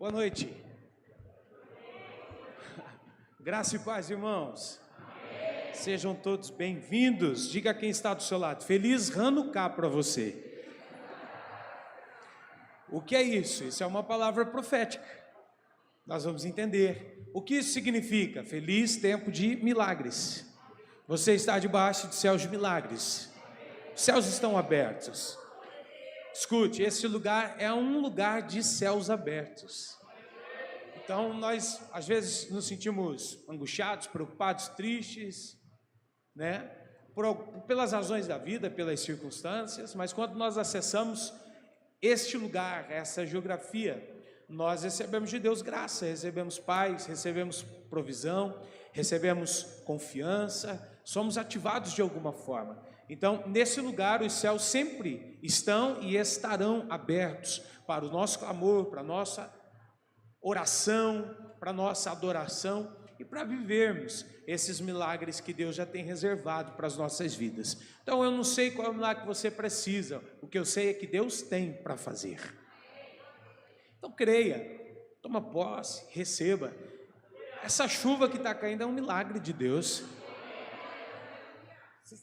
Boa noite. Graça e paz, irmãos. Amém. Sejam todos bem-vindos. Diga a quem está do seu lado: Feliz Hanukkah para você. O que é isso? Isso é uma palavra profética. Nós vamos entender o que isso significa. Feliz tempo de milagres. Você está debaixo de céus de milagres. Os céus estão abertos. Escute, esse lugar é um lugar de céus abertos. Então nós às vezes nos sentimos angustiados, preocupados, tristes, né? Pelas razões da vida, pelas circunstâncias, mas quando nós acessamos este lugar, essa geografia, nós recebemos de Deus graça, recebemos paz, recebemos provisão, recebemos confiança, somos ativados de alguma forma. Então, nesse lugar, os céus sempre estão e estarão abertos para o nosso clamor, para a nossa oração, para a nossa adoração e para vivermos esses milagres que Deus já tem reservado para as nossas vidas. Então, eu não sei qual é o milagre que você precisa, o que eu sei é que Deus tem para fazer. Então, creia, toma posse, receba. Essa chuva que está caindo é um milagre de Deus.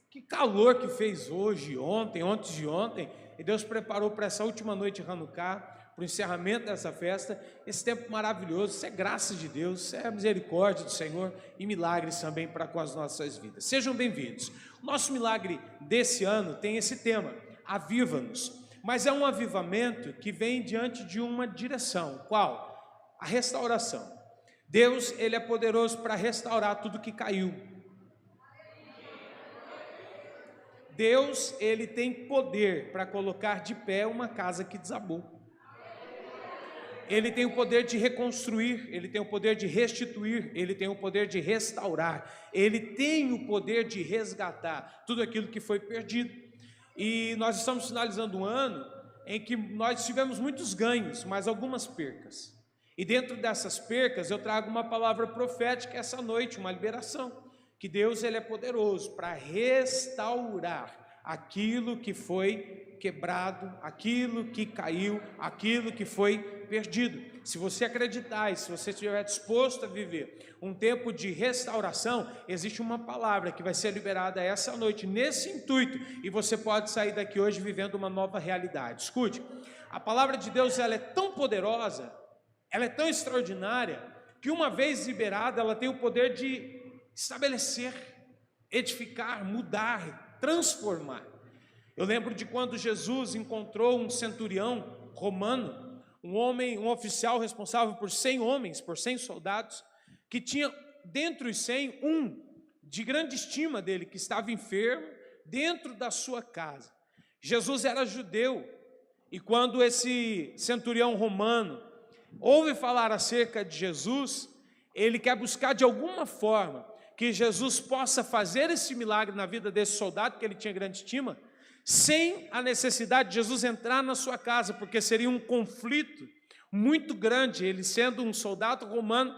Que calor que fez hoje, ontem, antes de ontem, e Deus preparou para essa última noite de Hanukkah, para o encerramento dessa festa, esse tempo maravilhoso. Isso é graça de Deus, isso é a misericórdia do Senhor e milagres também para com as nossas vidas. Sejam bem-vindos. O nosso milagre desse ano tem esse tema, aviva-nos, mas é um avivamento que vem diante de uma direção. Qual? A restauração. Deus, Ele é poderoso para restaurar tudo que caiu. Deus, Ele tem poder para colocar de pé uma casa que desabou. Ele tem o poder de reconstruir, Ele tem o poder de restituir, Ele tem o poder de restaurar, Ele tem o poder de resgatar tudo aquilo que foi perdido. E nós estamos finalizando um ano em que nós tivemos muitos ganhos, mas algumas percas. E dentro dessas percas eu trago uma palavra profética essa noite, uma liberação. Que Deus, Ele é poderoso para restaurar aquilo que foi quebrado, aquilo que caiu, aquilo que foi perdido. Se você acreditar e se você estiver disposto a viver um tempo de restauração, existe uma palavra que vai ser liberada essa noite, nesse intuito, e você pode sair daqui hoje vivendo uma nova realidade. Escute, a palavra de Deus, ela é tão poderosa, ela é tão extraordinária, que uma vez liberada, ela tem o poder de estabelecer, edificar, mudar, transformar. Eu lembro de quando Jesus encontrou um centurião romano, um homem, um oficial responsável por 100 homens, por 100 soldados, que tinha dentre os 100 um de grande estima dele, que estava enfermo dentro da sua casa. Jesus era judeu, e quando esse centurião romano ouve falar acerca de Jesus, ele quer buscar de alguma forma que Jesus possa fazer esse milagre na vida desse soldado, que ele tinha grande estima, sem a necessidade de Jesus entrar na sua casa, porque seria um conflito muito grande, ele sendo um soldado romano,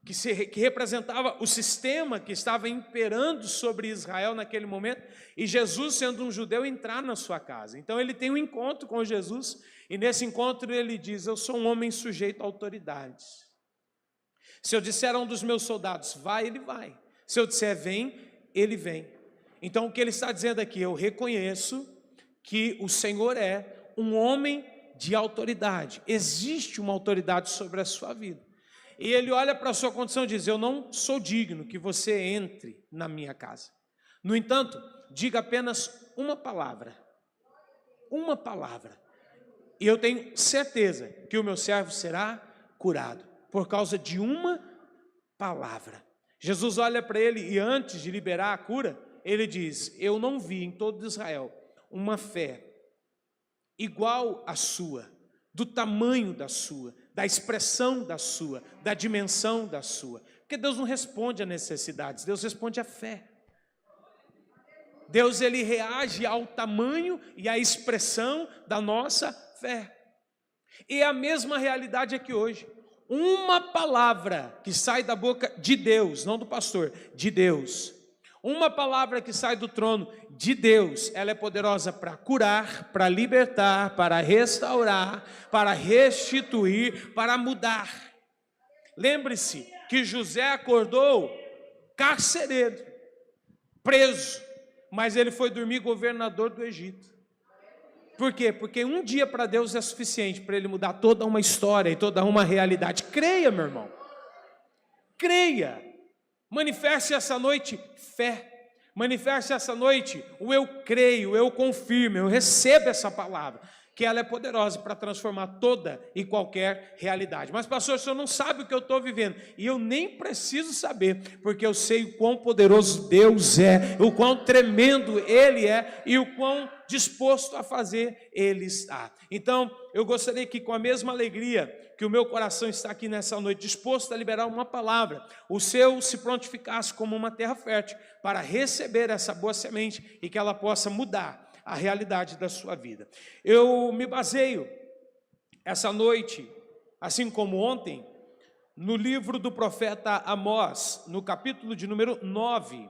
que representava o sistema que estava imperando sobre Israel naquele momento, e Jesus, sendo um judeu, entrar na sua casa. Então ele tem um encontro com Jesus, e nesse encontro ele diz: eu sou um homem sujeito a autoridades. Se eu disser a um dos meus soldados, vai, ele vai. Se eu disser vem, ele vem. Então o que ele está dizendo aqui? Eu reconheço que o Senhor é um homem de autoridade. Existe uma autoridade sobre a sua vida. E ele olha para a sua condição e diz: eu não sou digno que você entre na minha casa. No entanto, diga apenas uma palavra. Uma palavra. E eu tenho certeza que o meu servo será curado por causa de uma palavra. Jesus olha para ele e antes de liberar a cura, ele diz: eu não vi em todo Israel uma fé igual à sua, do tamanho da sua, da expressão da sua, da dimensão da sua. Porque Deus não responde a necessidades, Deus responde à fé. Deus, Ele reage ao tamanho e à expressão da nossa fé. E a mesma realidade aqui hoje. Uma palavra que sai da boca de Deus, não do pastor, de Deus. Uma palavra que sai do trono de Deus, ela é poderosa para curar, para libertar, para restaurar, para restituir, para mudar. Lembre-se que José acordou carcereiro, preso, mas ele foi dormir governador do Egito. Por quê? Porque um dia para Deus é suficiente para ele mudar toda uma história e toda uma realidade. Creia, meu irmão. Creia. Manifeste essa noite fé. Manifeste essa noite o eu creio, eu confirmo, eu recebo essa palavra, que ela é poderosa para transformar toda e qualquer realidade. Mas pastor, o senhor não sabe o que eu estou vivendo, e eu nem preciso saber, porque eu sei o quão poderoso Deus é, o quão tremendo Ele é, e o quão disposto a fazer Ele está. Então, eu gostaria que com a mesma alegria que o meu coração está aqui nessa noite, disposto a liberar uma palavra, o seu se prontificasse como uma terra fértil, para receber essa boa semente, e que ela possa mudar a realidade da sua vida. Eu me baseio essa noite, assim como ontem, no livro do profeta Amós, no capítulo de número 9,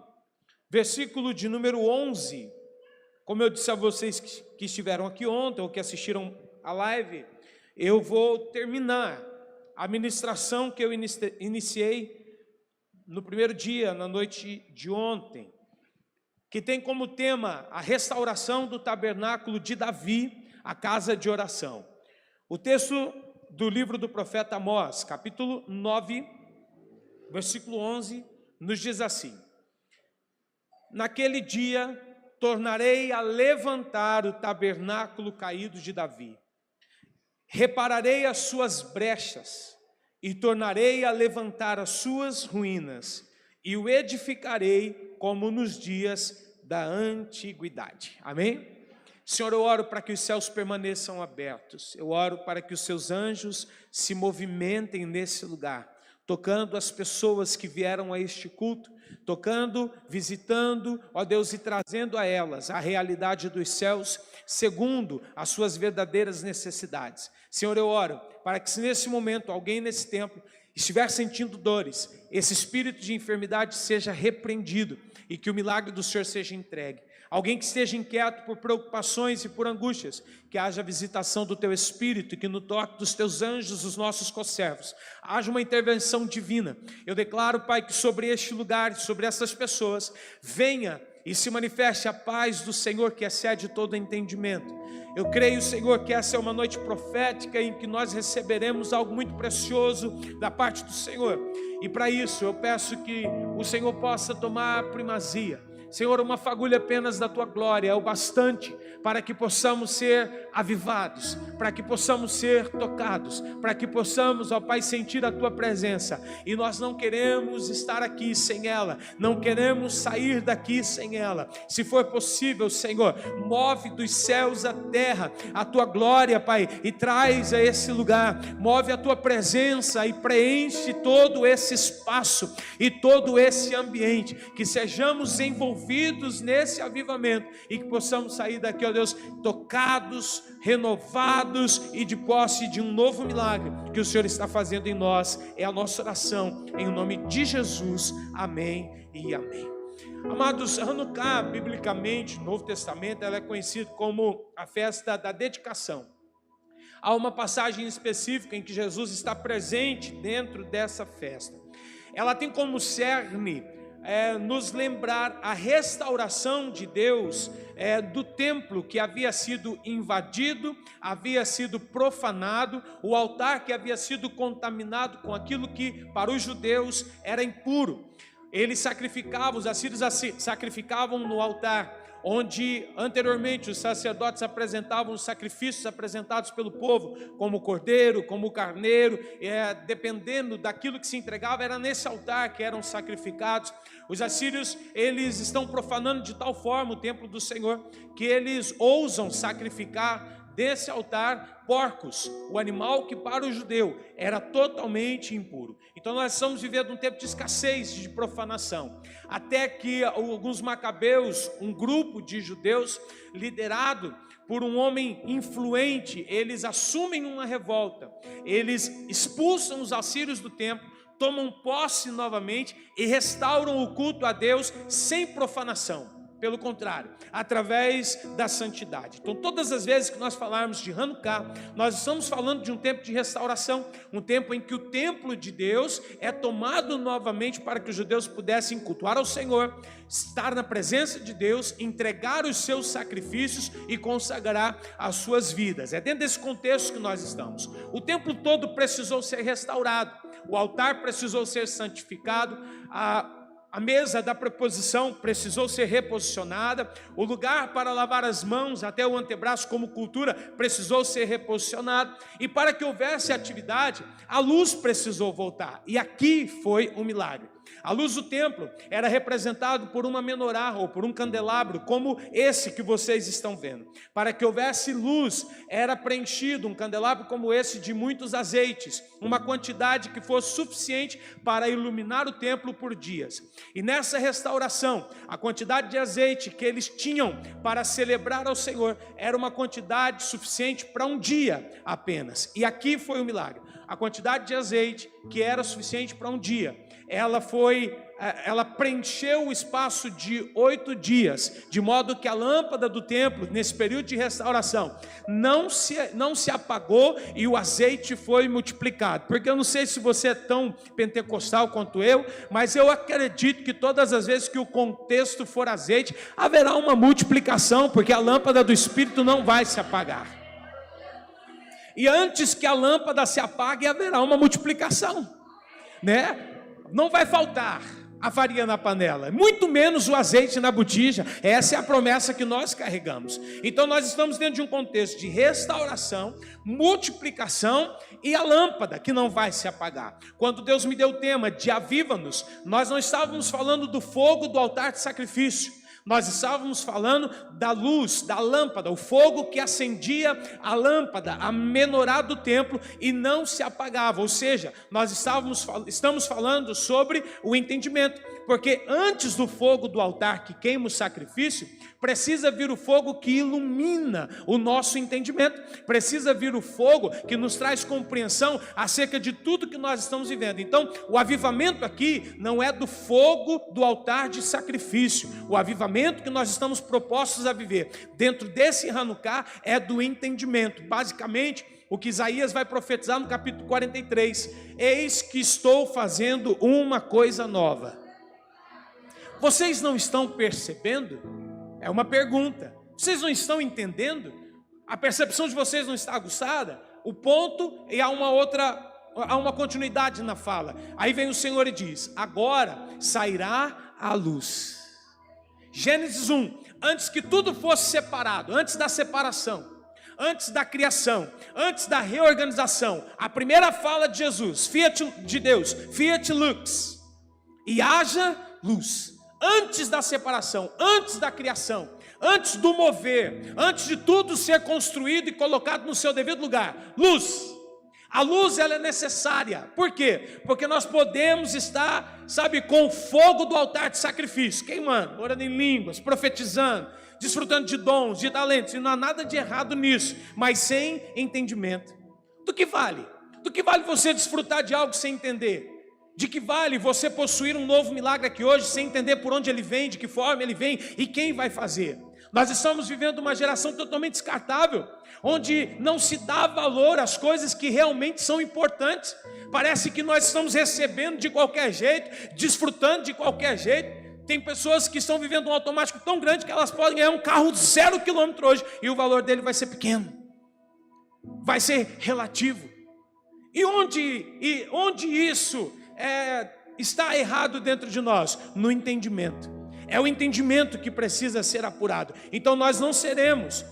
versículo de número 11. Como eu disse a vocês que estiveram aqui ontem, ou que assistiram a live, eu vou terminar a ministração que eu iniciei no primeiro dia, na noite de ontem, que tem como tema a restauração do tabernáculo de Davi, a casa de oração. O texto do livro do profeta Amós, capítulo 9, versículo 11, nos diz assim: naquele dia tornarei a levantar o tabernáculo caído de Davi, repararei as suas brechas e tornarei a levantar as suas ruínas e o edificarei como nos dias da antiguidade. Amém? Senhor, eu oro para que os céus permaneçam abertos, eu oro para que os seus anjos se movimentem nesse lugar, tocando as pessoas que vieram a este culto, tocando, visitando, ó Deus, e trazendo a elas a realidade dos céus, segundo as suas verdadeiras necessidades. Senhor, eu oro para que se nesse momento alguém nesse templo estiver sentindo dores, esse espírito de enfermidade seja repreendido e que o milagre do Senhor seja entregue. Alguém que esteja inquieto por preocupações e por angústias, que haja visitação do teu Espírito e que no toque dos teus anjos, os nossos conservos, haja uma intervenção divina. Eu declaro, Pai, que sobre este lugar, sobre essas pessoas, venha e se manifeste a paz do Senhor que excede todo entendimento. Eu creio, Senhor, que essa é uma noite profética em que nós receberemos algo muito precioso da parte do Senhor. E para isso eu peço que o Senhor possa tomar a primazia. Senhor, uma fagulha apenas da Tua glória é o bastante para que possamos ser avivados, para que possamos ser tocados, para que possamos, ó Pai, sentir a Tua presença. E nós não queremos estar aqui sem ela, não queremos sair daqui sem ela. Se for possível, Senhor, move dos céus a terra a Tua glória, Pai, e traz a esse lugar, move a Tua presença e preenche todo esse espaço e todo esse ambiente, que sejamos envolvidos nesse avivamento e que possamos sair daqui, ó Deus, tocados, renovados e de posse de um novo milagre que o Senhor está fazendo em nós. É a nossa oração, em nome de Jesus, amém e amém. Amados, Hanukkah, biblicamente, no Novo Testamento, ela é conhecida como a festa da dedicação. Há uma passagem específica em que Jesus está presente dentro dessa festa. Ela tem como cerne nos lembrar a restauração de Deus do templo que havia sido invadido, havia sido profanado, o altar que havia sido contaminado com aquilo que para os judeus era impuro. Eles sacrificavam, os assírios sacrificavam no altar, onde anteriormente os sacerdotes apresentavam os sacrifícios apresentados pelo povo, como o cordeiro, como o carneiro, dependendo daquilo que se entregava, era nesse altar que eram sacrificados. Os assírios, eles estão profanando de tal forma o templo do Senhor, que eles ousam sacrificar desse altar porcos, o animal que para o judeu era totalmente impuro. Então nós estamos vivendo um tempo de escassez, de profanação, até que alguns macabeus, um grupo de judeus liderado por um homem influente, eles assumem uma revolta, eles expulsam os assírios do templo, tomam posse novamente e restauram o culto a Deus sem profanação. Pelo contrário, através da santidade. Então, todas as vezes que nós falarmos de Hanukkah, nós estamos falando de um tempo de restauração, um tempo em que o templo de Deus é tomado novamente para que os judeus pudessem cultuar ao Senhor, estar na presença de Deus, entregar os seus sacrifícios e consagrar as suas vidas. É dentro desse contexto que nós estamos. O templo todo precisou ser restaurado, o altar precisou ser santificado, a mesa da preposição precisou ser reposicionada, o lugar para lavar as mãos até o antebraço como cultura precisou ser reposicionado, e para que houvesse atividade, a luz precisou voltar, e aqui foi um milagre. A luz do templo era representado por uma menorá ou por um candelabro, como esse que vocês estão vendo. Para que houvesse luz, era preenchido um candelabro como esse de muitos azeites, uma quantidade que fosse suficiente para iluminar o templo por dias. E nessa restauração, a quantidade de azeite que eles tinham para celebrar ao Senhor era uma quantidade suficiente para um dia apenas. E aqui foi o milagre. A quantidade de azeite que era suficiente para um dia, ela preencheu o espaço de 8 dias, de modo que a lâmpada do templo, nesse período de restauração, não se apagou e o azeite foi multiplicado. Porque eu não sei se você é tão pentecostal quanto eu, mas eu acredito que todas as vezes que o contexto for azeite, haverá uma multiplicação, porque a lâmpada do Espírito não vai se apagar. E antes que a lâmpada se apague, haverá uma multiplicação, né? Não vai faltar a farinha na panela, muito menos o azeite na botija. Essa é a promessa que nós carregamos. Então nós estamos dentro de um contexto de restauração, multiplicação e a lâmpada que não vai se apagar. Quando Deus me deu o tema de aviva-nos, nós não estávamos falando do fogo do altar de sacrifício. Nós estávamos falando da luz, da lâmpada, o fogo que acendia a lâmpada, a menorá do templo e não se apagava. Ou seja, nós estamos falando sobre o entendimento, porque antes do fogo do altar que queima o sacrifício, precisa vir o fogo que ilumina o nosso entendimento, precisa vir o fogo que nos traz compreensão acerca de tudo que nós estamos vivendo. Então, o avivamento aqui não é do fogo do altar de sacrifício, o avivamento que nós estamos propostos a viver dentro desse Hanukkah é do entendimento. Basicamente, o que Isaías vai profetizar no capítulo 43, eis que estou fazendo uma coisa nova. Vocês não estão percebendo? É uma pergunta. Vocês não estão entendendo? A percepção de vocês não está aguçada? O ponto, e há uma continuidade na fala. Aí vem o Senhor e diz: agora sairá a luz. Gênesis 1, antes que tudo fosse separado, antes da separação, antes da criação, antes da reorganização, a primeira fala de Jesus, fiat de Deus, fiat lux, e haja luz. Antes da separação, antes da criação, antes do mover, antes de tudo ser construído e colocado no seu devido lugar, luz. A luz, ela é necessária. Por quê? Porque nós podemos estar, com o fogo do altar de sacrifício, queimando, orando em línguas, profetizando, desfrutando de dons, de talentos, e não há nada de errado nisso, mas sem entendimento. Do que vale? Do que vale você desfrutar de algo sem entender? De que vale você possuir um novo milagre aqui hoje sem entender por onde ele vem, de que forma ele vem e quem vai fazer? Nós estamos vivendo uma geração totalmente descartável, onde não se dá valor às coisas que realmente são importantes. Parece que nós estamos recebendo de qualquer jeito, desfrutando de qualquer jeito. Tem pessoas que estão vivendo um automático tão grande que elas podem ganhar um carro de 0 km hoje e o valor dele vai ser pequeno, vai ser relativo. E onde isso está errado dentro de nós? No entendimento. É o entendimento que precisa ser apurado. Então nós não seremos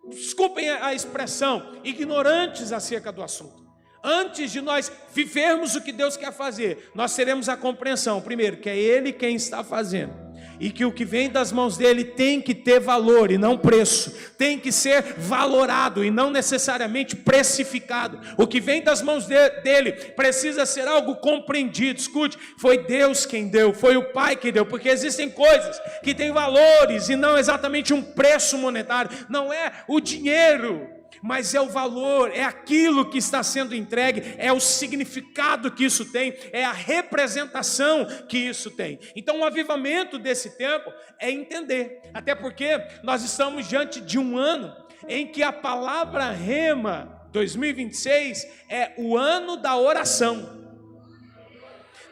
desculpem a expressão, ignorantes acerca do assunto. Antes de nós vivermos o que Deus quer fazer, nós teremos a compreensão, primeiro, que é Ele quem está fazendo, e que o que vem das mãos dele tem que ter valor e não preço, tem que ser valorado e não necessariamente precificado. O que vem das mãos dele precisa ser algo compreendido. Escute, foi Deus quem deu, foi o Pai que deu, porque existem coisas que têm valores e não exatamente um preço monetário. Não é o dinheiro mas é o valor, é aquilo que está sendo entregue, é o significado que isso tem, é a representação que isso tem. Então o avivamento desse tempo é entender, até porque nós estamos diante de um ano em que a palavra rema 2026 é o ano da oração.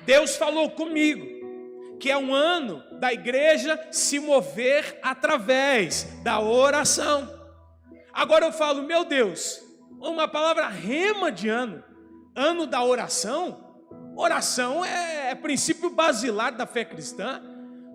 Deus falou comigo que é um ano da igreja se mover através da oração. Agora eu falo, meu Deus, uma palavra rema de ano, ano da oração. Oração é princípio basilar da fé cristã.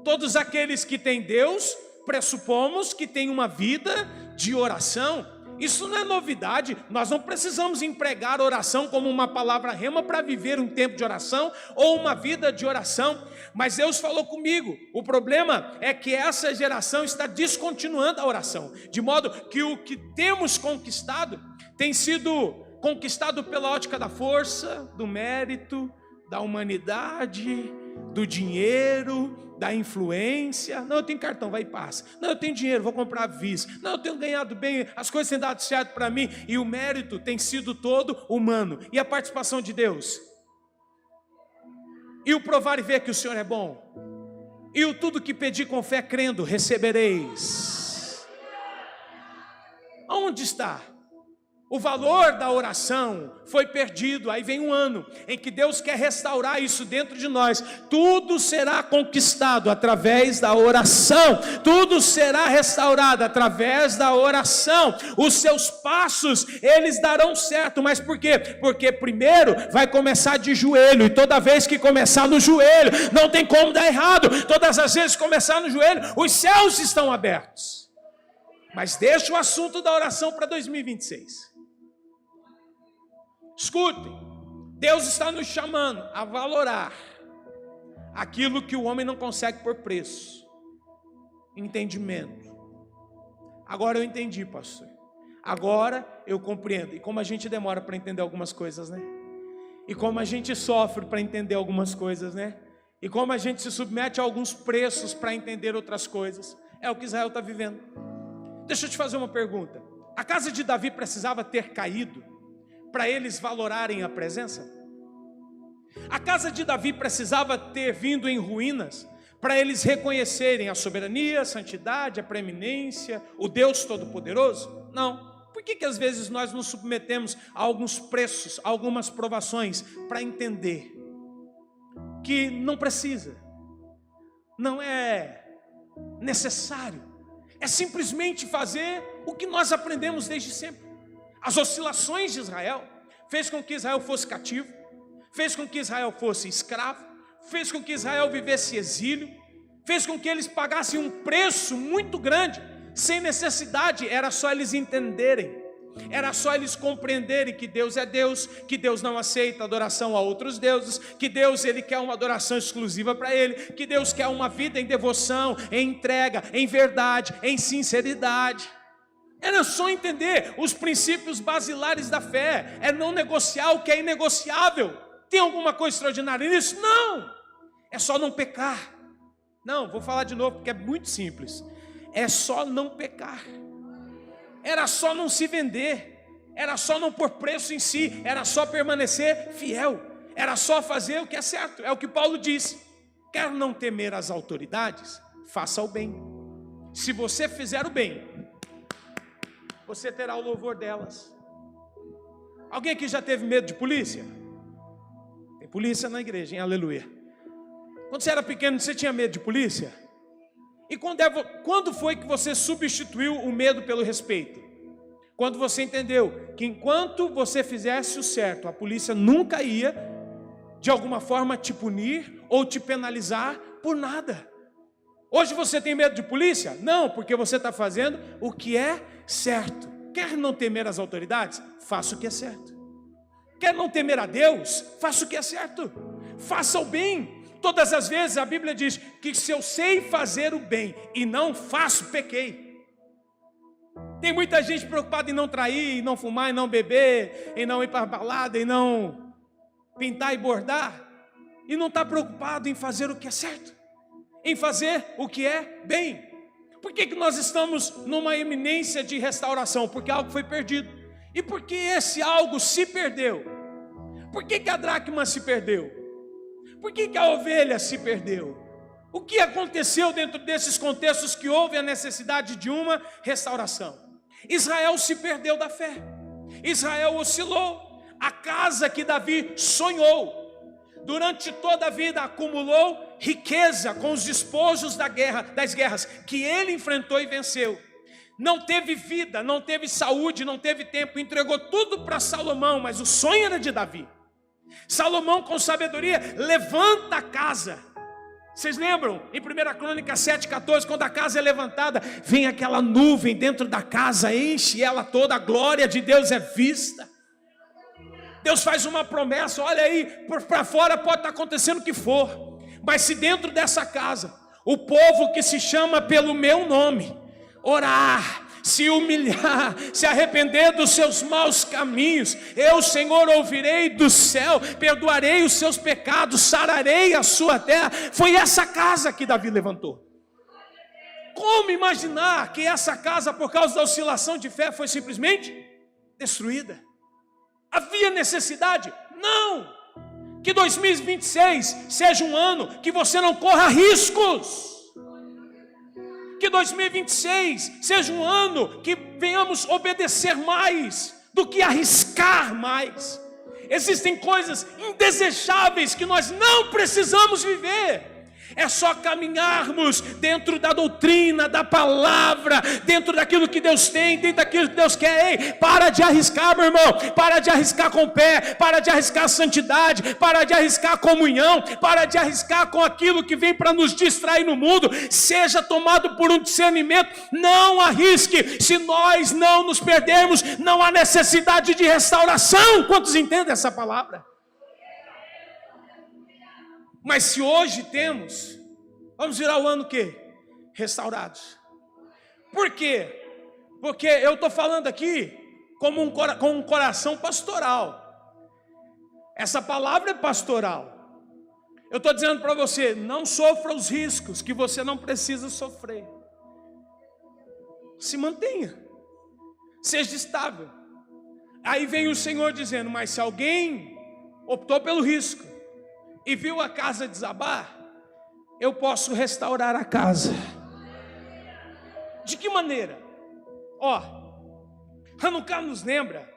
Todos aqueles que têm Deus, pressupomos que têm uma vida de oração. Isso não é novidade, nós não precisamos empregar oração como uma palavra rema para viver um tempo de oração ou uma vida de oração. Mas Deus falou comigo, o problema é que essa geração está descontinuando a oração, de modo que o que temos conquistado tem sido conquistado pela ótica da força, do mérito, da humanidade, do dinheiro, da influência. Não, eu tenho cartão, vai e passa. Não, eu tenho dinheiro, vou comprar Visa. Não, eu tenho ganhado bem, as coisas têm dado certo para mim. E o mérito tem sido todo humano. E a participação de Deus? E o provar e ver que o Senhor é bom? E o tudo que pedir com fé crendo, recebereis. Onde está? O valor da oração foi perdido. Aí vem um ano em que Deus quer restaurar isso dentro de nós. Tudo será conquistado através da oração. Tudo será restaurado através da oração. Os seus passos, eles darão certo. Mas por quê? Porque primeiro vai começar de joelho. E toda vez que começar no joelho, não tem como dar errado. Todas as vezes que começar no joelho, os céus estão abertos. Mas deixa o assunto da oração para 2026. Escutem, Deus está nos chamando a valorar aquilo que o homem não consegue por preço. Entendimento. Agora eu entendi, pastor. Agora eu compreendo. E como a gente demora para entender algumas coisas, né? E como a gente sofre para entender algumas coisas, né? E como a gente se submete a alguns preços para entender outras coisas. É o que Israel está vivendo. Deixa eu te fazer uma pergunta. A casa de Davi precisava ter caído para eles valorarem a presença? A casa de Davi precisava ter vindo em ruínas para eles reconhecerem a soberania, a santidade, a preeminência, o Deus Todo-Poderoso? Não. Por que às vezes nós nos submetemos a alguns preços, a algumas provações para entender que não precisa, não é necessário, é simplesmente fazer o que nós aprendemos desde sempre? As oscilações de Israel fez com que Israel fosse cativo, fez com que Israel fosse escravo, fez com que Israel vivesse exílio, fez com que eles pagassem um preço muito grande, sem necessidade. Era só eles entenderem, era só eles compreenderem que Deus é Deus, que Deus não aceita adoração a outros deuses, que Deus ele quer uma adoração exclusiva para Ele, que Deus quer uma vida em devoção, em entrega, em verdade, em sinceridade. Era só entender os princípios basilares da fé. É não negociar o que é inegociável. Tem alguma coisa extraordinária nisso? Não. É só não pecar. Não, vou falar de novo porque é muito simples. É só não pecar. Era só não se vender. Era só não pôr preço em si. Era só permanecer fiel. Era só fazer o que é certo. É o que Paulo diz. Quer não temer as autoridades? Faça o bem. Se você fizer o bem, você terá o louvor delas. Alguém aqui já teve medo de polícia? Tem polícia na igreja, hein? Aleluia. Quando você era pequeno, você tinha medo de polícia? E quando foi que você substituiu o medo pelo respeito? Quando você entendeu que enquanto você fizesse o certo, a polícia nunca ia, de alguma forma, te punir ou te penalizar por nada. Hoje você tem medo de polícia? Não, porque você está fazendo o que é certo. Quer não temer as autoridades? Faça o que é certo. Quer não temer a Deus? Faça o que é certo. Faça o bem. Todas as vezes a Bíblia diz que se eu sei fazer o bem e não faço, pequei. Tem muita gente preocupada em não trair, em não fumar, em não beber, em não ir para a balada, em não pintar e bordar, e não está preocupado em fazer o que é certo, em fazer o que é bem. Por que nós estamos numa iminência de restauração? Porque algo foi perdido. E por que esse algo se perdeu? Por que a dracma se perdeu? Por que a ovelha se perdeu? O que aconteceu dentro desses contextos que houve a necessidade de uma restauração? Israel se perdeu da fé. Israel oscilou. A casa que Davi sonhou, durante toda a vida acumulou riqueza com os despojos das guerras que ele enfrentou e venceu. Não teve vida, não teve saúde, não teve tempo, entregou tudo para Salomão, mas o sonho era de Davi. Salomão, com sabedoria, levanta a casa. Vocês lembram? Em 1 Crônica 7,14, quando a casa é levantada, vem aquela nuvem dentro da casa, enche ela toda, a glória de Deus é vista. Deus faz uma promessa, olha aí, para fora pode estar acontecendo o que for, mas se dentro dessa casa, o povo que se chama pelo meu nome, orar, se humilhar, se arrepender dos seus maus caminhos, eu, Senhor, ouvirei do céu, perdoarei os seus pecados, sararei a sua terra. Foi essa casa que Davi levantou. Como imaginar que essa casa, por causa da oscilação de fé, foi simplesmente destruída? Havia necessidade? Não! Que 2026 seja um ano que você não corra riscos. Que 2026 seja um ano que venhamos obedecer mais do que arriscar mais. Existem coisas indesejáveis que nós não precisamos viver. É só caminharmos dentro da doutrina, da palavra, dentro daquilo que Deus tem, dentro daquilo que Deus quer. Ei, para de arriscar, meu irmão, para de arriscar com o pé, para de arriscar a santidade, para de arriscar a comunhão, para de arriscar com aquilo que vem para nos distrair no mundo. Seja tomado por um discernimento, não arrisque. Se nós não nos perdermos, não há necessidade de restauração. Quantos entendem essa palavra? Mas se hoje temos, vamos virar o ano o quê? Restaurados. Por quê? Porque eu estou falando aqui com um coração pastoral. Essa palavra é pastoral. Eu estou dizendo para você, não sofra os riscos que você não precisa sofrer. Se mantenha. Seja estável. Aí vem o Senhor dizendo, mas se alguém optou pelo risco e viu a casa desabar, eu posso restaurar a casa. De que maneira? Hanukkah nos lembra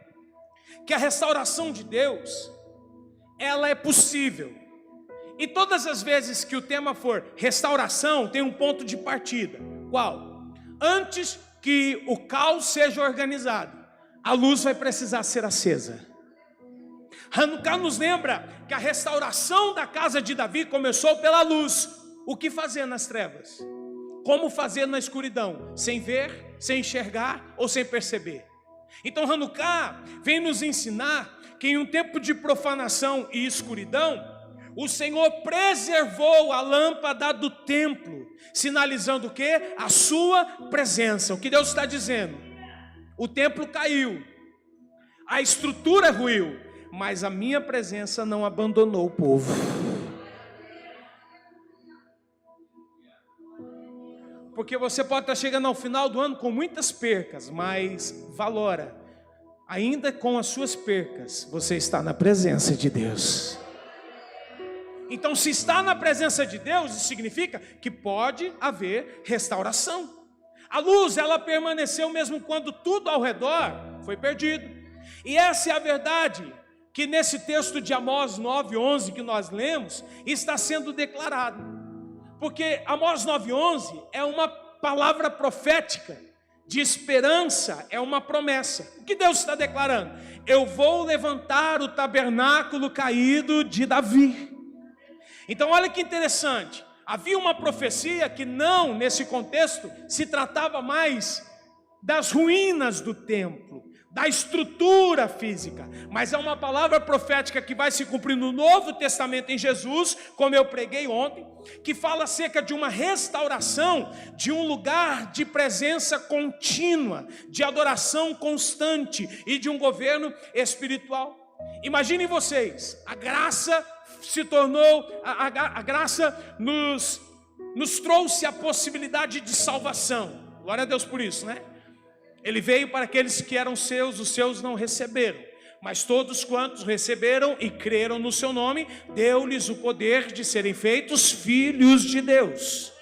que a restauração de Deus, ela é possível. E todas as vezes que o tema for restauração, tem um ponto de partida. Qual? Antes que o caos seja organizado, a luz vai precisar ser acesa. Hanukkah nos lembra que a restauração da casa de Davi começou pela luz. O que fazer nas trevas? Como fazer na escuridão? Sem ver, sem enxergar ou sem perceber? Então Hanukkah vem nos ensinar que em um tempo de profanação e escuridão, o Senhor preservou a lâmpada do templo, sinalizando o quê? A sua presença. O que Deus está dizendo? O templo caiu, a estrutura ruiu, mas a minha presença não abandonou o povo. Porque você pode estar chegando ao final do ano com muitas percas, mas valora, ainda com as suas percas, você está na presença de Deus. Então, se está na presença de Deus, isso significa que pode haver restauração. A luz, ela permaneceu mesmo quando tudo ao redor foi perdido. E essa é a verdade que nesse texto de Amós 9:11 que nós lemos, está sendo declarado. Porque Amós 9:11 é uma palavra profética de esperança, é uma promessa. O que Deus está declarando? Eu vou levantar o tabernáculo caído de Davi. Então olha que interessante, havia uma profecia que não, nesse contexto, se tratava mais das ruínas do templo, da estrutura física, mas é uma palavra profética que vai se cumprir no Novo Testamento em Jesus, como eu preguei ontem, que fala acerca de uma restauração de um lugar de presença contínua, de adoração constante e de um governo espiritual. Imaginem vocês, a graça se tornou, a graça nos trouxe a possibilidade de salvação. Glória a Deus por isso, né? Ele veio para aqueles que eram seus, os seus não receberam. Mas todos quantos receberam e creram no seu nome, deu-lhes o poder de serem feitos filhos de Deus.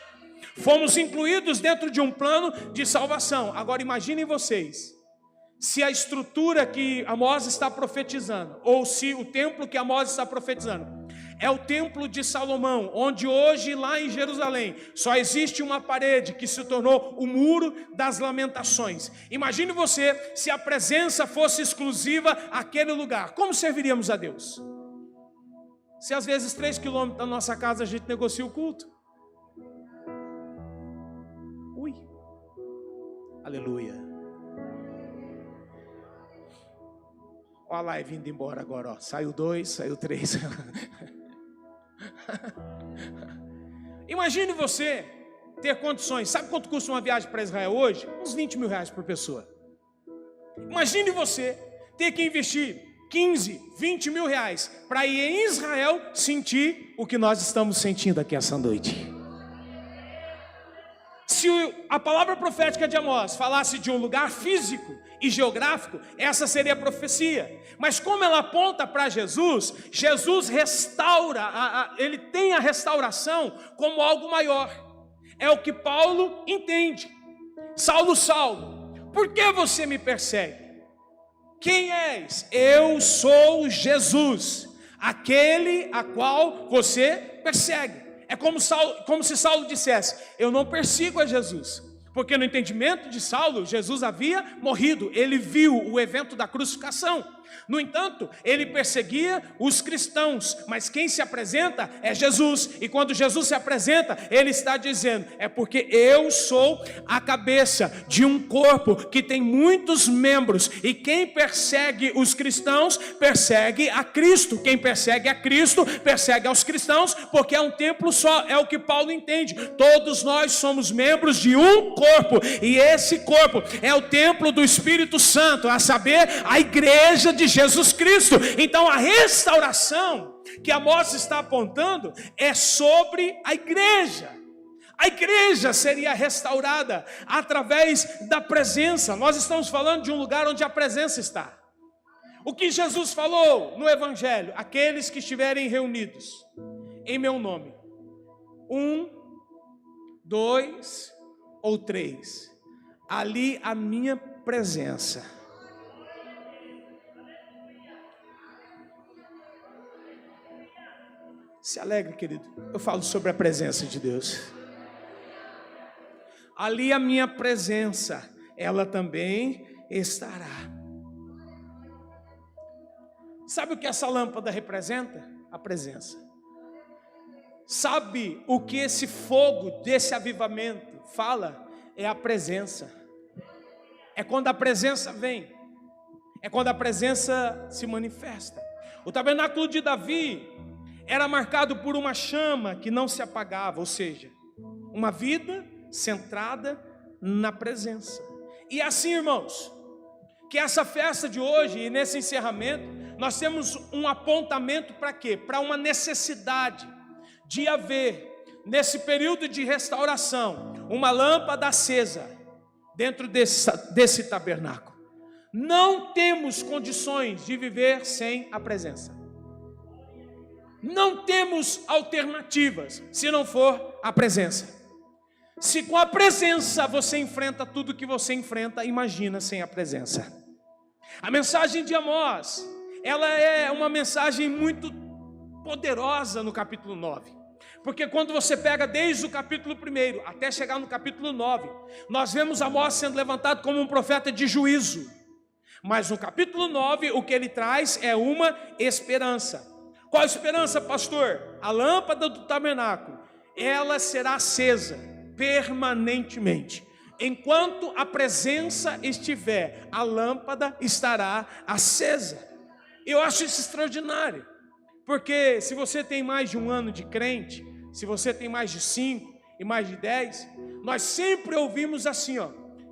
Fomos incluídos dentro de um plano de salvação. Agora imaginem vocês, se a estrutura que Amós está profetizando, ou se o templo que Amós está profetizando, é o templo de Salomão, onde hoje lá em Jerusalém só existe uma parede que se tornou o muro das lamentações. Imagine você se a presença fosse exclusiva àquele lugar. Como serviríamos a Deus? Se às vezes 3 quilômetros da nossa casa a gente negocia o culto. Ui, aleluia. Olha a live indo embora agora, ó. Saiu 2, saiu 3. Imagine você ter condições. Sabe quanto custa uma viagem para Israel hoje? Uns 20 mil reais por pessoa. Imagine você ter que investir 15, 20 mil reais para ir em Israel sentir o que nós estamos sentindo aqui essa noite. Se a palavra profética de Amós falasse de um lugar físico e geográfico, essa seria a profecia. Mas como ela aponta para Jesus, Jesus restaura, ele tem a restauração como algo maior. É o que Paulo entende. Saulo, Saulo, por que você me persegue? Quem és? Eu sou Jesus, aquele a qual você persegue. É como se Saulo dissesse: eu não persigo a Jesus, porque no entendimento de Saulo, Jesus havia morrido. Ele viu o evento da crucificação. No entanto, ele perseguia os cristãos, mas quem se apresenta é Jesus. E quando Jesus se apresenta, ele está dizendo: é porque eu sou a cabeça de um corpo que tem muitos membros, e quem persegue os cristãos, persegue a Cristo. Quem persegue a Cristo, persegue aos cristãos, porque é um templo só, é o que Paulo entende. Todos nós somos membros de um corpo, e esse corpo é o templo do Espírito Santo, a saber, a igreja de Jesus Cristo. Então a restauração que Amós está apontando é sobre a igreja. A igreja seria restaurada através da presença. Nós estamos falando de um lugar onde a presença está. O que Jesus falou no Evangelho: aqueles que estiverem reunidos em meu nome, 1, 2 ou 3, ali a minha presença. Se alegre, querido. Eu falo sobre a presença de Deus. Ali a minha presença, ela também estará. Sabe o que essa lâmpada representa? A presença. Sabe o que esse fogo desse avivamento fala? É a presença. É quando a presença vem. É quando a presença se manifesta. O tabernáculo de Davi era marcado por uma chama que não se apagava, ou seja, uma vida centrada na presença. E assim, irmãos, que essa festa de hoje e nesse encerramento, nós temos um apontamento para quê? Para uma necessidade de haver, nesse período de restauração, uma lâmpada acesa dentro desse tabernáculo. Não temos condições de viver sem a presença. Não temos alternativas se não for a presença. Se com a presença você enfrenta tudo que você enfrenta, imagina sem a presença. A mensagem de Amós, ela é uma mensagem muito poderosa no capítulo 9. Porque quando você pega desde o capítulo 1 até chegar no capítulo 9, nós vemos Amós sendo levantado como um profeta de juízo. Mas no capítulo 9, o que ele traz é uma esperança. Qual a esperança, pastor? A lâmpada do tabernáculo, ela será acesa permanentemente. Enquanto a presença estiver, a lâmpada estará acesa. Eu acho isso extraordinário, porque se você tem mais de um ano de crente, se você tem mais de 5 e mais de 10, nós sempre ouvimos assim,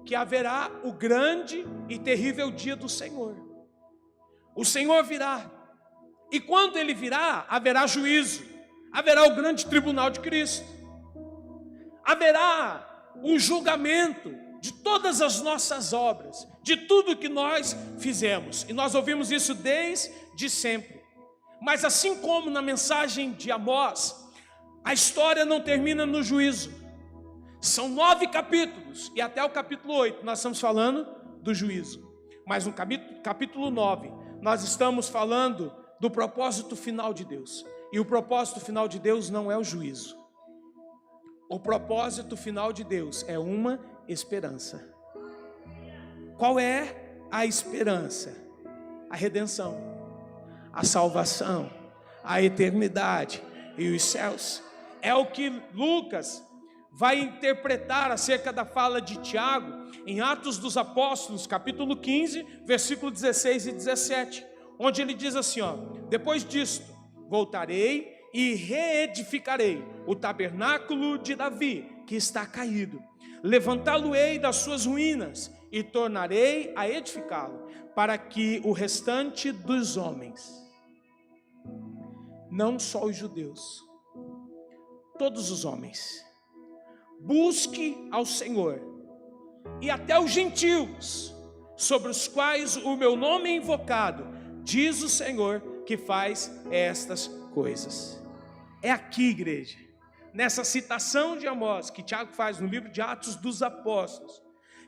que haverá o grande e terrível dia do Senhor. O Senhor virá. E quando ele virá, haverá juízo, haverá o grande tribunal de Cristo, haverá um julgamento de todas as nossas obras, de tudo que nós fizemos. E nós ouvimos isso desde sempre. Mas assim como na mensagem de Amós, a história não termina no juízo. São 9 capítulos, e até o capítulo 8 nós estamos falando do juízo. Mas no capítulo 9, nós estamos falando do propósito final de Deus. E o propósito final de Deus não é o juízo. O propósito final de Deus é uma esperança. Qual é a esperança? A redenção, a salvação, a eternidade e os céus. É o que Lucas vai interpretar acerca da fala de Tiago em Atos dos Apóstolos, capítulo 15, versículo 16 e 17, onde ele diz assim, depois disto, voltarei e reedificarei o tabernáculo de Davi, que está caído. Levantá-lo-ei das suas ruínas e tornarei a edificá-lo, para que o restante dos homens, não só os judeus, todos os homens, busque ao Senhor, e até os gentios, sobre os quais o meu nome é invocado, diz o Senhor que faz estas coisas. É aqui, igreja, nessa citação de Amós, que Tiago faz no livro de Atos dos Apóstolos,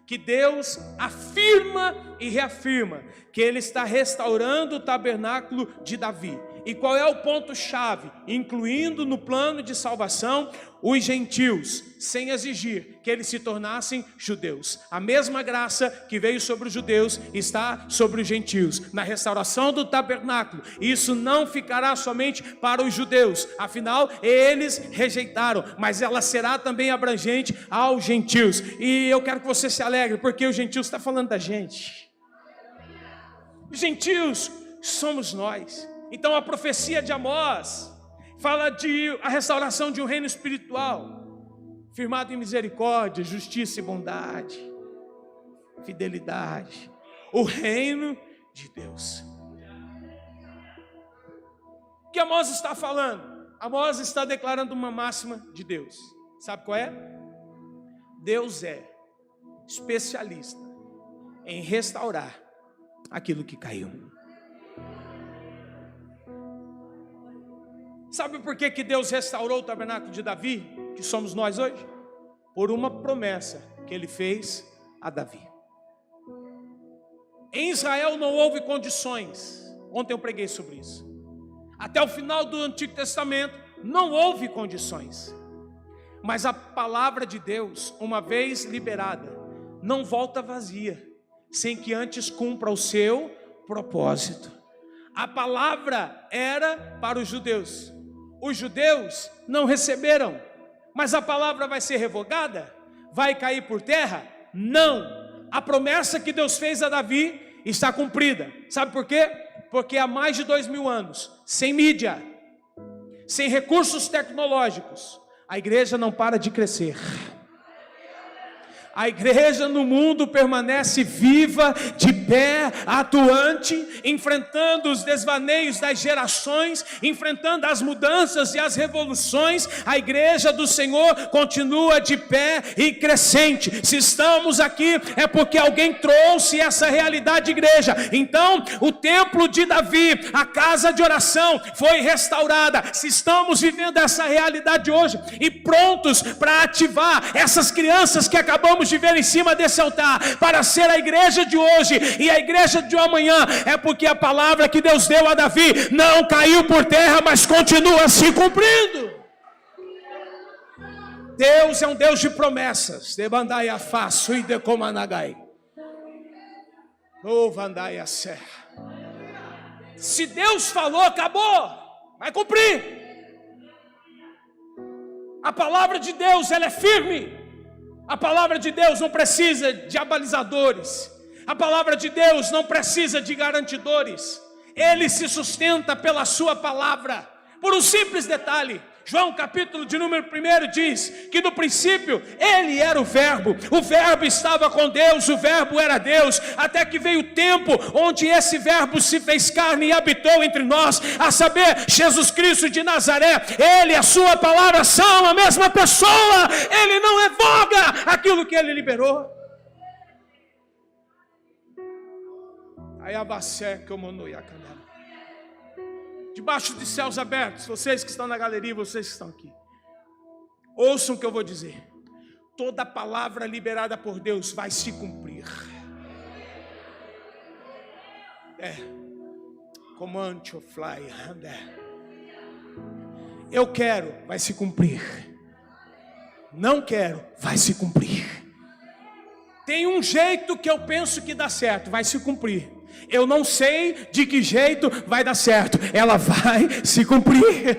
que Deus afirma e reafirma que Ele está restaurando o tabernáculo de Davi. E qual é o ponto-chave? Incluindo no plano de salvação os gentios, sem exigir que eles se tornassem judeus. A mesma graça que veio sobre os judeus está sobre os gentios. Na restauração do tabernáculo, isso não ficará somente para os judeus, afinal eles rejeitaram, mas ela será também abrangente aos gentios. E eu quero que você se alegre, porque os gentios está falando da gente. Os gentios somos nós. Então a profecia de Amós fala de a restauração de um reino espiritual, firmado em misericórdia, justiça e bondade, fidelidade, o reino de Deus. O que Amós está falando? Amós está declarando uma máxima de Deus. Sabe qual é? Deus é especialista em restaurar aquilo que caiu. Sabe por que Deus restaurou o tabernáculo de Davi, que somos nós hoje? Por uma promessa que Ele fez a Davi. Em Israel não houve condições. Ontem eu preguei sobre isso. Até o final do Antigo Testamento não houve condições. Mas a palavra de Deus, uma vez liberada, não volta vazia, sem que antes cumpra o seu propósito. A palavra era para os judeus. Os judeus não receberam, mas a palavra vai ser revogada? Vai cair por terra? Não. A promessa que Deus fez a Davi está cumprida. Sabe por quê? Porque há mais de 2000 anos, sem mídia, sem recursos tecnológicos, a igreja não para de crescer. A igreja no mundo permanece viva, de pé, atuante, enfrentando os desvaneios das gerações, enfrentando as mudanças e as revoluções. A igreja do Senhor continua de pé e crescente. Se estamos aqui é porque alguém trouxe essa realidade de igreja. Então o templo de Davi, a casa de oração, foi restaurada. Se estamos vivendo essa realidade hoje e prontos para ativar essas crianças que acabamos de ver em cima desse altar, para ser a igreja de hoje e a igreja de amanhã, é porque a palavra que Deus deu a Davi não caiu por terra, mas continua se cumprindo. Deus é um Deus de promessas. Debandaia faço e decomanagai. Louvandaia serra. Se Deus falou, acabou, vai cumprir. A palavra de Deus, ela é firme. A palavra de Deus não precisa de abalizadores. A palavra de Deus não precisa de garantidores. Ele se sustenta pela sua palavra. Por um simples detalhe, João capítulo de número 1 diz que no princípio Ele era o verbo estava com Deus, o verbo era Deus, até que veio o tempo onde esse verbo se fez carne e habitou entre nós, a saber, Jesus Cristo de Nazaré. Ele e a sua palavra são a mesma pessoa. Ele não revoga aquilo que Ele liberou. Debaixo de céus abertos, vocês que estão na galeria, vocês que estão aqui, ouçam o que eu vou dizer. Toda palavra liberada por Deus vai se cumprir. Command to fly. Eu quero, vai se cumprir. Não quero, vai se cumprir. Tem um jeito que eu penso que dá certo, vai se cumprir. Eu não sei de que jeito vai dar certo, ela vai se cumprir.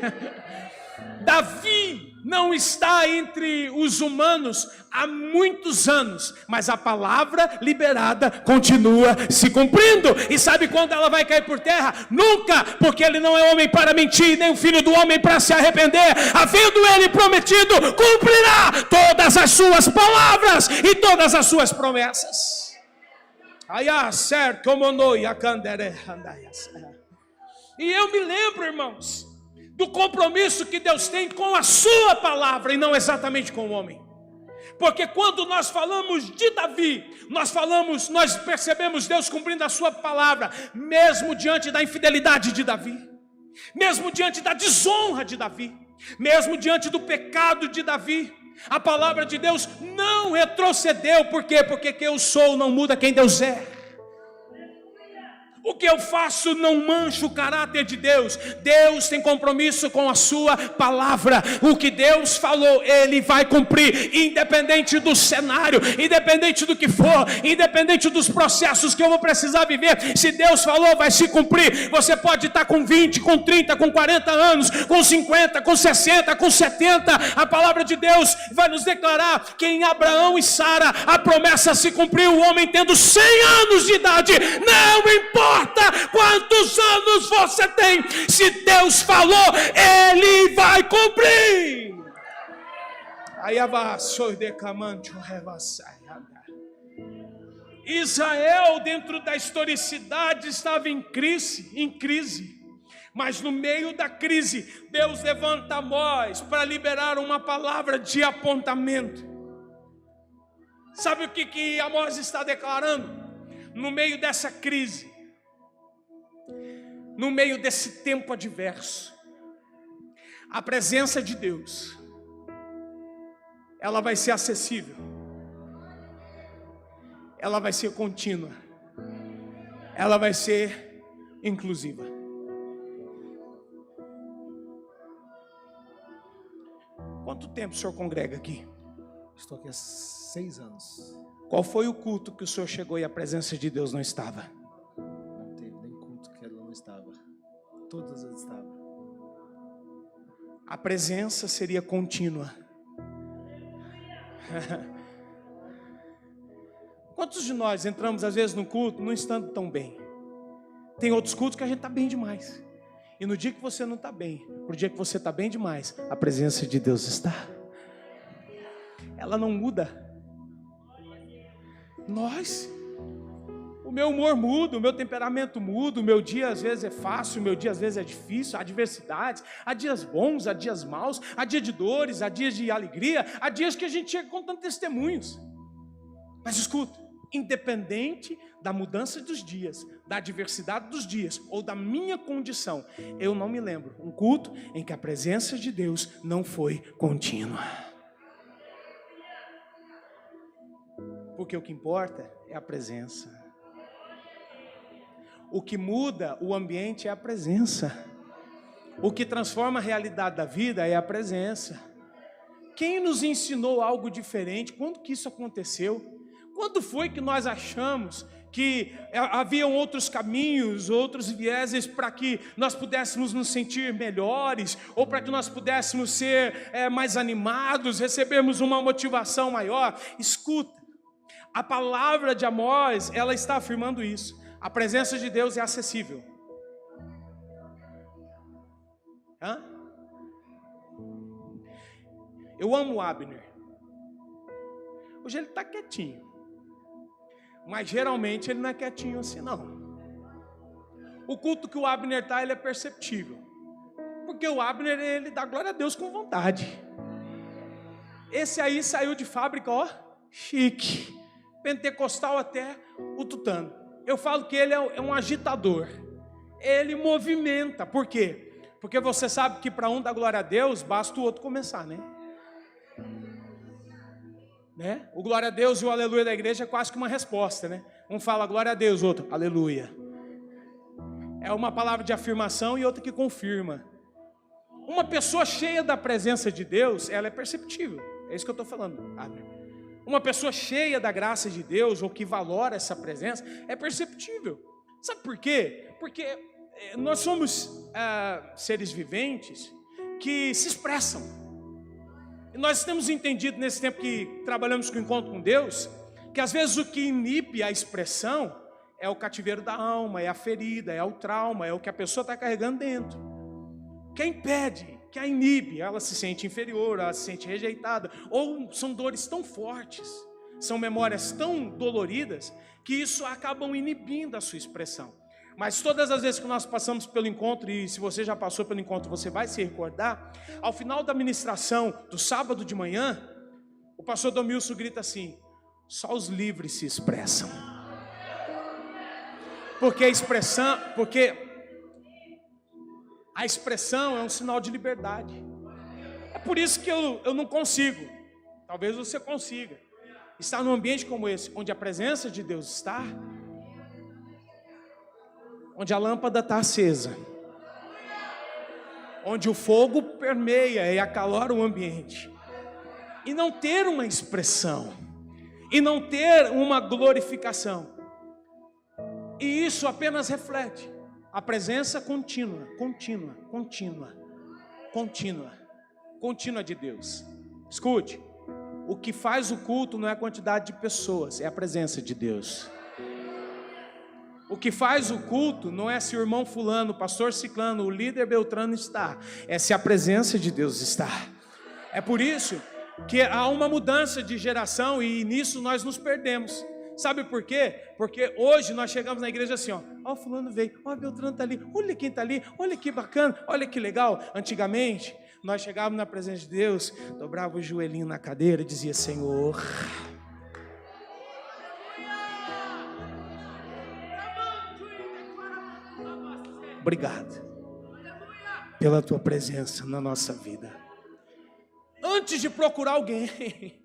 Davi não está entre os humanos há muitos anos, mas a palavra liberada continua se cumprindo. E sabe quando ela vai cair por terra? Nunca, porque ele não é homem para mentir, nem o filho do homem para se arrepender. Havendo ele prometido, cumprirá todas as suas palavras e todas as suas promessas. E eu me lembro, irmãos, do compromisso que Deus tem com a sua palavra e não exatamente com o homem. Porque quando nós falamos de Davi, nós percebemos Deus cumprindo a sua palavra, mesmo diante da infidelidade de Davi, mesmo diante da desonra de Davi, mesmo diante do pecado de Davi. A palavra de Deus não retrocedeu. Por quê? Porque quem eu sou não muda quem Deus é. O que eu faço não mancha o caráter de Deus. Deus tem compromisso com a sua palavra. O que Deus falou, Ele vai cumprir, independente do cenário, independente do que for, independente dos processos que eu vou precisar viver. Se Deus falou, vai se cumprir. Você pode estar com 20, com 30, com 40 anos, com 50, com 60, com 70. A palavra de Deus vai nos declarar que em Abraão e Sara a promessa se cumpriu. O homem tendo 100 anos de idade, não importa quantos anos você tem, se Deus falou, Ele vai cumprir. Israel, dentro da historicidade, estava em crise. Mas no meio da crise, Deus levanta Amós para liberar uma palavra de apontamento. Sabe o que Amós está declarando? No meio dessa crise, no meio desse tempo adverso, a presença de Deus, ela vai ser acessível, ela vai ser contínua, ela vai ser inclusiva. Quanto tempo o senhor congrega aqui? Estou aqui há 6 anos. Qual foi o culto que o senhor chegou e a presença de Deus não estava? Não teve nem culto que ela não estava. Todas elas estavam. A presença seria contínua. Quantos de nós entramos às vezes no culto não estando tão bem? Tem outros cultos que a gente está bem demais. E no dia que você não está bem, no dia que você está bem demais, a presença de Deus está. Ela não muda. O meu humor muda, o meu temperamento muda, o meu dia às vezes é fácil, o meu dia às vezes é difícil, há adversidades, há dias bons, há dias maus, há dias de dores, há dias de alegria, há dias que a gente chega contando testemunhos. Mas escuta, independente da mudança dos dias, da adversidade dos dias ou da minha condição, eu não me lembro um culto em que a presença de Deus não foi contínua. Porque o que importa é a presença. O que muda o ambiente é a presença. O que transforma a realidade da vida é a presença. Quem nos ensinou algo diferente? Quando que isso aconteceu? Quando foi que nós achamos que haviam outros caminhos, outros vieses para que nós pudéssemos nos sentir melhores, ou para que nós pudéssemos ser mais animados, recebermos uma motivação maior? Escuta, a palavra de Amós, ela está afirmando isso. A presença de Deus é acessível. Eu amo o Abner. Hoje ele está quietinho. Mas geralmente ele não é quietinho assim não. O culto que o Abner está, ele é perceptível. Porque o Abner, ele dá glória a Deus com vontade. Esse aí saiu de fábrica, ó, chique. Pentecostal até o tutano. eu falo que ele é um agitador. Ele movimenta. Por quê? Porque você sabe que para um dar glória a Deus, basta o outro começar, né? O glória a Deus e o aleluia da igreja é quase que uma resposta, né? Um fala glória a Deus, outro aleluia. É uma palavra de afirmação e outra que confirma. Uma pessoa cheia da presença de Deus, ela é perceptível. É isso que eu estou falando, Abner. Uma pessoa cheia da graça de Deus, ou que valora essa presença, é perceptível. Sabe por quê? Porque nós somos seres viventes que se expressam. E nós temos entendido nesse tempo que trabalhamos com o encontro com Deus, que às vezes o que inibe a expressão é o cativeiro da alma, é a ferida, é o trauma, é o que a pessoa está carregando dentro. Que a impede, que a inibe, ela se sente inferior, ela se sente rejeitada, ou são dores tão fortes, são memórias tão doloridas, que isso acabam inibindo a sua expressão. Mas todas as vezes que nós passamos pelo encontro, e se você já passou pelo encontro, você vai se recordar, ao final da ministração do sábado de manhã, o pastor Domilson grita assim: só os livres se expressam. Porque a expressão é um sinal de liberdade. É por isso que eu não consigo, talvez você consiga, estar num ambiente como esse, onde a presença de Deus está, onde a lâmpada está acesa, onde o fogo permeia e acalora o ambiente, e não ter uma expressão, e não ter uma glorificação. E isso apenas reflete a presença contínua de Deus. Escute, o que faz o culto não é a quantidade de pessoas, é a presença de Deus. O que faz o culto não é se o irmão fulano, o pastor ciclano, o líder beltrano está, é se a presença de Deus está. É por isso que há uma mudança de geração e nisso nós nos perdemos. Sabe por quê? Porque hoje nós chegamos na igreja assim, ó, fulano veio, ó, Beltrano está ali, olha quem está ali, olha que bacana, olha que legal. Antigamente, nós chegávamos na presença de Deus, dobrava o joelhinho na cadeira e dizia: Senhor, obrigado pela tua presença na nossa vida. Antes de procurar alguém,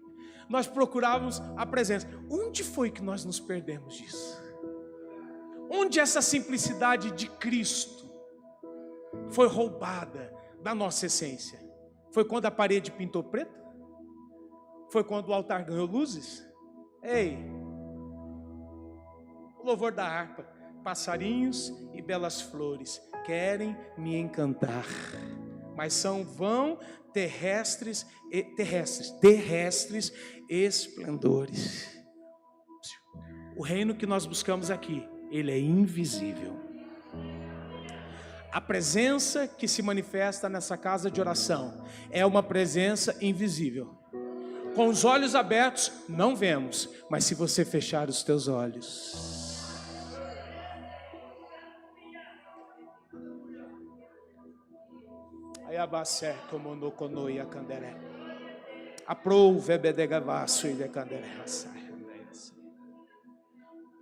nós procurávamos a presença. Onde foi que nós nos perdemos disso? Onde essa simplicidade de Cristo foi roubada da nossa essência? Foi quando a parede pintou preta? Foi quando o altar ganhou luzes? Ei, o louvor da harpa, passarinhos e belas flores querem me encantar, mas são vão terrestres esplendores. O reino que nós buscamos aqui, ele é invisível. A presença que se manifesta nessa casa de oração é uma presença invisível. Com os olhos abertos não vemos, mas se você fechar os teus olhos,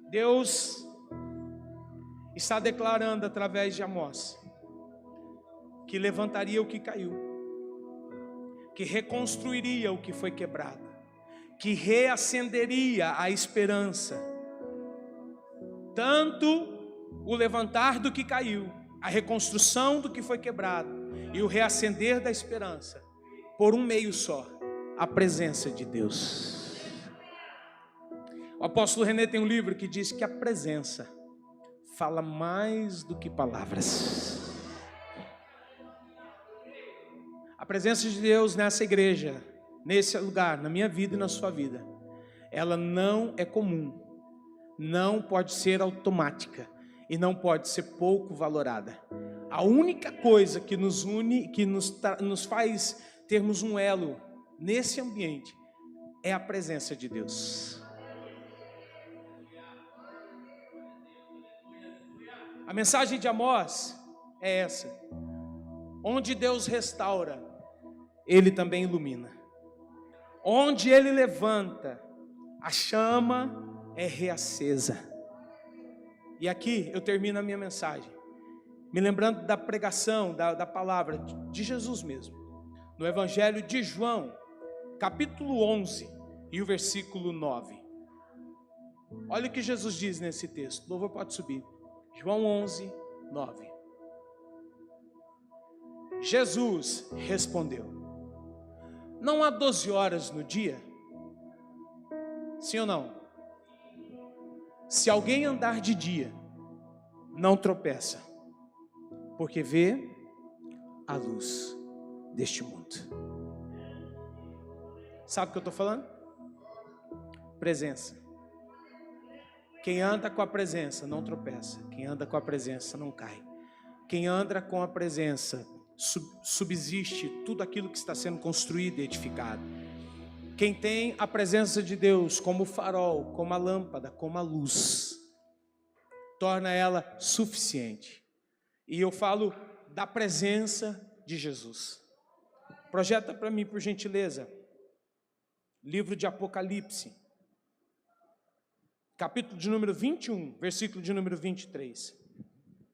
Deus está declarando através de Amós que levantaria o que caiu, que reconstruiria o que foi quebrado, que reacenderia a esperança, tanto o levantar do que caiu, a reconstrução do que foi quebrado e o reacender da esperança, por um meio só, a presença de Deus. O apóstolo René tem um livro que diz que a presença fala mais do que palavras. A presença de Deus nessa igreja, nesse lugar, na minha vida e na sua vida, ela não é comum, não pode ser automática e não pode ser pouco valorada. A única coisa que nos une, que nos faz termos um elo nesse ambiente, é a presença de Deus. A mensagem de Amós é essa: onde Deus restaura, Ele também ilumina. Onde Ele levanta, a chama é reacesa. E aqui eu termino a minha mensagem, me lembrando da pregação, da palavra de Jesus mesmo, no Evangelho de João, capítulo 11 e o versículo 9. Olha o que Jesus diz nesse texto. O louvor pode subir. João 11, 9. Jesus respondeu: não há 12 horas no dia? Sim ou não? Se alguém andar de dia, não tropeça, porque vê a luz deste mundo. Sabe o que eu estou falando? Presença. Quem anda com a presença não tropeça. Quem anda com a presença não cai. Quem anda com a presença subsiste tudo aquilo que está sendo construído e edificado. Quem tem a presença de Deus como farol, como a lâmpada, como a luz, torna ela suficiente. E eu falo da presença de Jesus. Projeta para mim, por gentileza, livro de Apocalipse, capítulo de número 21, versículo de número 23.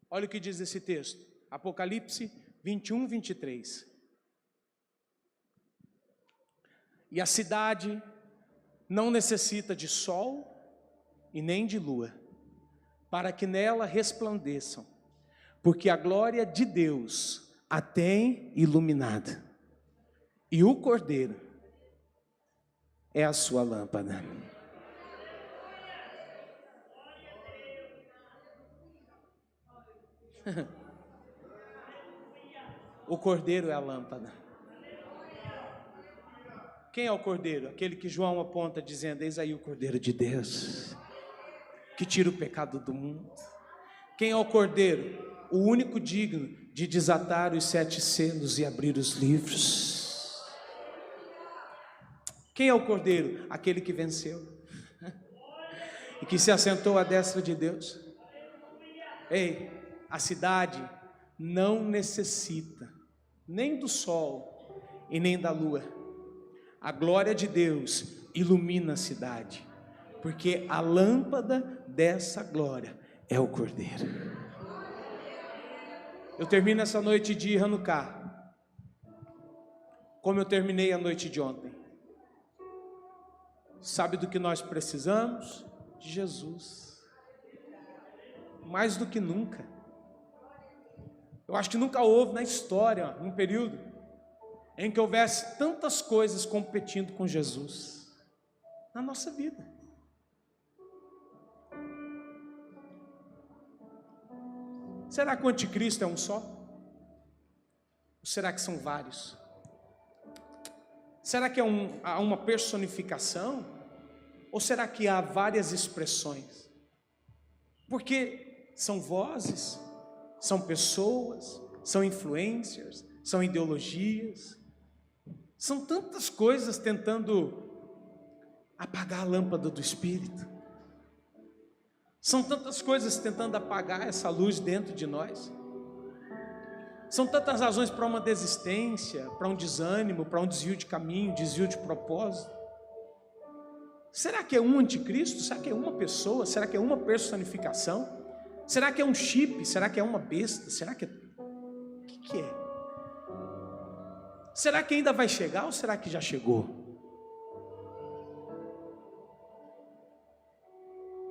Olha o que diz esse texto. Apocalipse 21, 23. E a cidade não necessita de sol e nem de lua, para que nela resplandeçam, porque a glória de Deus a tem iluminada, e o Cordeiro é a sua lâmpada. O Cordeiro é a lâmpada. Quem é o Cordeiro? Aquele que João aponta dizendo: eis aí o Cordeiro de Deus, que tira o pecado do mundo. Quem é o Cordeiro? O único digno de desatar os 7 selos e abrir os livros. Quem é o Cordeiro? Aquele que venceu e que se assentou à destra de Deus. Ei, a cidade não necessita nem do sol e nem da lua. A glória de Deus ilumina a cidade, porque a lâmpada dessa glória é o Cordeiro. Eu termino essa noite de Hanukkah como eu terminei a noite de ontem. Sabe do que nós precisamos? De Jesus. Mais do que nunca. Eu acho que nunca houve na história um período em que houvesse tantas coisas competindo com Jesus na nossa vida. Será que o anticristo é um só? Ou será que são vários? Será que há uma personificação? Ou será que há várias expressões? Porque são vozes, são pessoas, são influencers, são ideologias, são tantas coisas tentando apagar a lâmpada do Espírito. São tantas coisas tentando apagar essa luz dentro de nós. São tantas razões para uma desistência, para um desânimo, para um desvio de caminho, desvio de propósito. Será que é um anticristo? Será que é uma pessoa? Será que é uma personificação? Será que é um chip? Será que é uma besta? Será que é... O que é? Será que ainda vai chegar ou será que já chegou?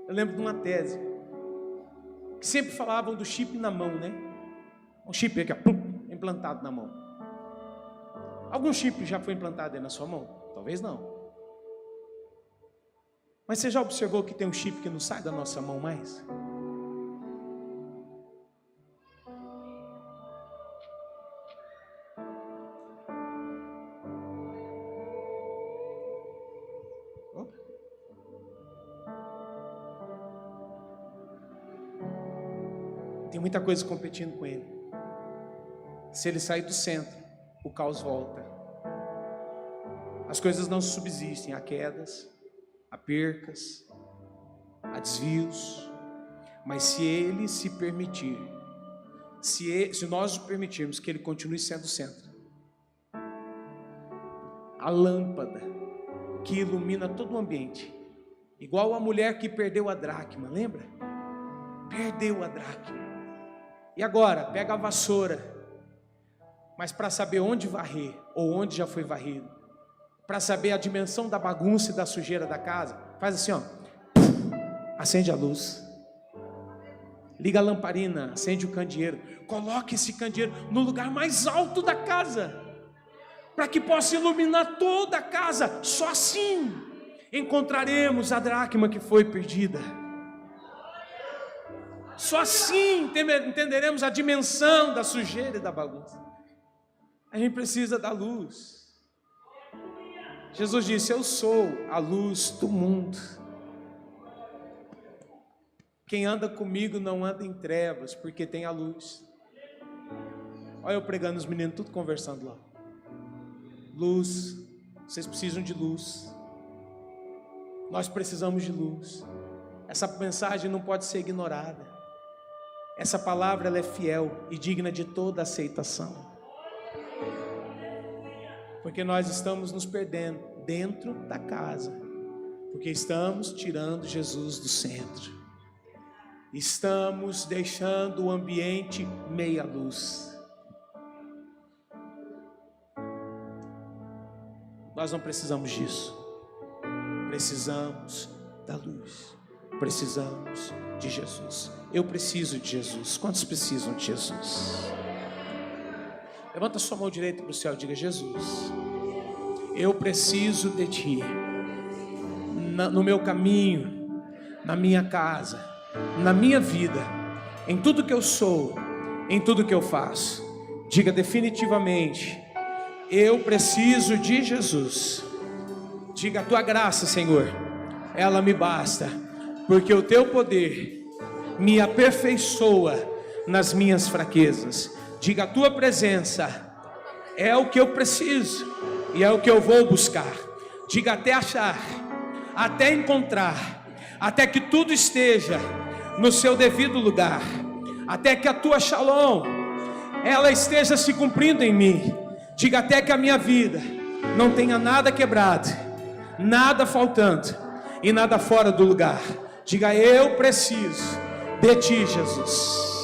Eu lembro de uma tese que sempre falavam do chip na mão, né? Um chip aqui, implantado na mão. Algum chip já foi implantado aí na sua mão? Talvez não. Mas você já observou que tem um chip que não sai da nossa mão mais? Tem muita coisa competindo com ele. Se ele sair do centro, o caos volta. As coisas não subsistem, há quedas, há percas, há desvios. Mas se ele se permitir, se nós permitirmos que ele continue sendo o centro, a lâmpada que ilumina todo o ambiente, igual a mulher que perdeu a dracma, lembra? Perdeu a dracma. E agora, pega a vassoura. Mas para saber onde varrer, ou onde já foi varrido, para saber a dimensão da bagunça e da sujeira da casa, faz assim, ó. Acende a luz. Liga a lamparina, acende o candeeiro. Coloque esse candeeiro no lugar mais alto da casa, para que possa iluminar toda a casa. Só assim encontraremos a dracma que foi perdida. Só assim entenderemos a dimensão da sujeira e da bagunça. A gente precisa da luz. Jesus disse: eu sou a luz do mundo. Quem anda comigo não anda em trevas, porque tem a luz. Olha eu pregando, os meninos tudo conversando lá. Luz, vocês precisam de luz. Nós precisamos de luz. Essa mensagem não pode ser ignorada. Essa palavra ela é fiel e digna de toda aceitação. Porque nós estamos nos perdendo dentro da casa, porque estamos tirando Jesus do centro. Estamos deixando o ambiente meia luz. Nós não precisamos disso. Precisamos da luz. Precisamos de Jesus. Eu preciso de Jesus. Quantos precisam de Jesus? Levanta sua mão direita para o céu e diga: Jesus, eu preciso de Ti. No meu caminho, na minha casa, na minha vida, em tudo que eu sou, em tudo que eu faço. Diga definitivamente: eu preciso de Jesus. Diga: a Tua graça, Senhor, ela me basta, porque o Teu poder me aperfeiçoa nas minhas fraquezas. Diga: a Tua presença é o que eu preciso e é o que eu vou buscar. Diga: até achar, até encontrar, até que tudo esteja no seu devido lugar, até que a Tua Shalom ela esteja se cumprindo em mim. Diga: até que a minha vida não tenha nada quebrado, nada faltando e nada fora do lugar. Diga: eu preciso de Ti, Jesus.